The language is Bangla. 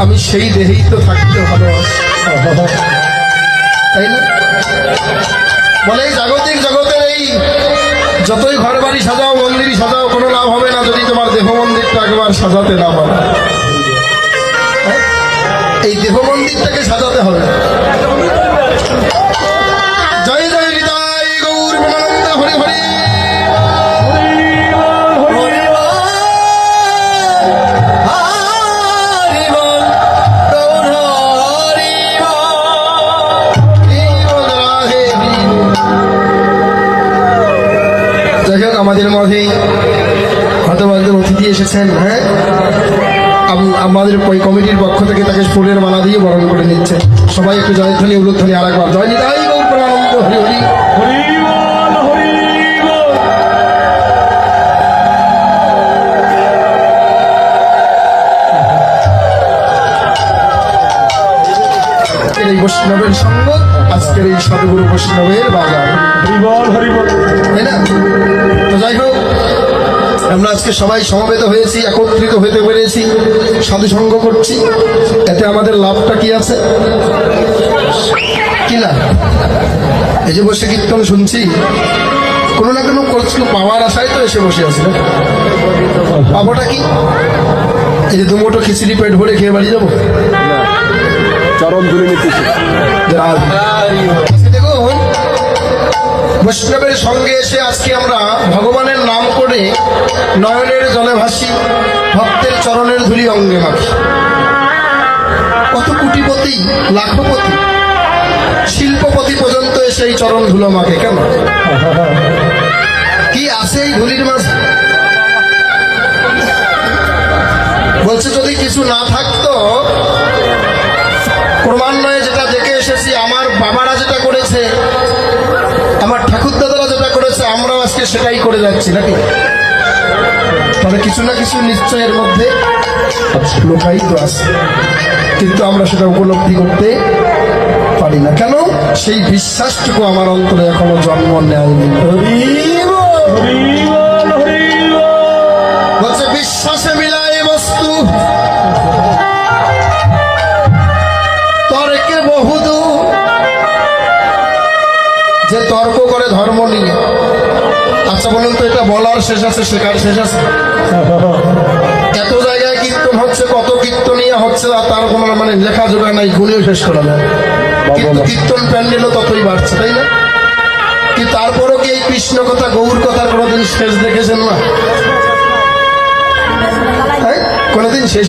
আমি সেই দেহেই তো থাকতে ভালোবাসি, তাই না? বলে জাগতিক জগতের এই যতই ঘর বাড়ি সাজাও, মন্দির সাজাও, কোনো লাভ হবে না যদি তোমার দেহ মন্দিরটা একবার সাজাতে না পারো। এই দেহ মন্দিরটাকে সাজাতে হবে। জয় জয় হৃদয় গৌর প্রেমানন্দ হরি হরি। আমাদের মাঝে হতভাগ্যের অতিথি এসেছেন। হ্যাঁ, আমাদের ওই কমিটির পক্ষ থেকে তাকে ফুলের মালা দিয়ে বরণ করে নিচ্ছে। সবাই একটু জয়ধ্বনি উলুধ্বনি আর একবার জয় নিতাই গৌর প্রেমানন্দ হরি হরি। এই বৈষ্ণবের সঙ্গ আজকের এই সদগুরু বৈষ্ণবের বাজার, তাই না? তো যাই হোক, আমরা আজকে সবাই সমবেত হয়েছি, একত্রিত হতে পেরেছি, সাধুসঙ্গ করছি। এতে আমাদের লাভটা কি আছে? কি লাভ? এই যে বসে কীর্তন শুনছি, কোনো না কোনো কিছু পাওয়ার আশায় তো এসে বসে আছি। পাবোটা কি? এই যে দুমোটো খিচুড়ি পেট ভরে খেয়ে বাড়ি যাবো? চরণ ধরে নিতেছে। দেখুন, বৈষ্ণবের সঙ্গে এসে আজকে আমরা ভগবানের নাম করে নয়নের জলে ভাসি, ভক্তের চরণের ধুলি অঙ্গে মাখি। কত কোটিপতি, লাখপতি, শিল্পপতি পর্যন্ত এসে এই চরণ ধুলো মাখে। কেন? কি আছে এই ধুলির মাঝে? বলছে যদি কিছু না থাকতো, ক্রমান্বয়ে যেটা দেখে এসেছি, আমার বাবারা যেটা করেছে, আমার ঠাকুরদাদারা যেটা করেছে, আমরাও আজকে সেটাই করে যাচ্ছি নাকি? তবে কিছু না কিছু নিশ্চয়ের মধ্যে লোকায়িত আছে, কিন্তু আমরা সেটা উপলব্ধি করতে পারি না। কেন? সেই বিশ্বাসটুকু আমার অন্তরে এখনো জন্ম নেয়নি। বলছে বিশ্বাসে মিলায় বস্তু, তর্কে বহুদূর। যে তর্ক করে ধর্ম নিয়ে, আচ্ছা বলুন তো, এটা বলার শেষ আছে? শেখার শেষ আছে? এত জায়গায় কীর্তন হচ্ছে, কত কীর্তনীয় হচ্ছে, আর তার কোনো মানে লেখা জোড়া নাই, গুণেও শেষ করা যায়। কিন্তু কীর্তন প্যান্ডেলও ততই বাড়ছে, তাই না? কি তারপরও কি এই কৃষ্ণ কথা, গৌর কথা কোনোদিন শেষ দেখেছেন না? কোনোদিন শেষ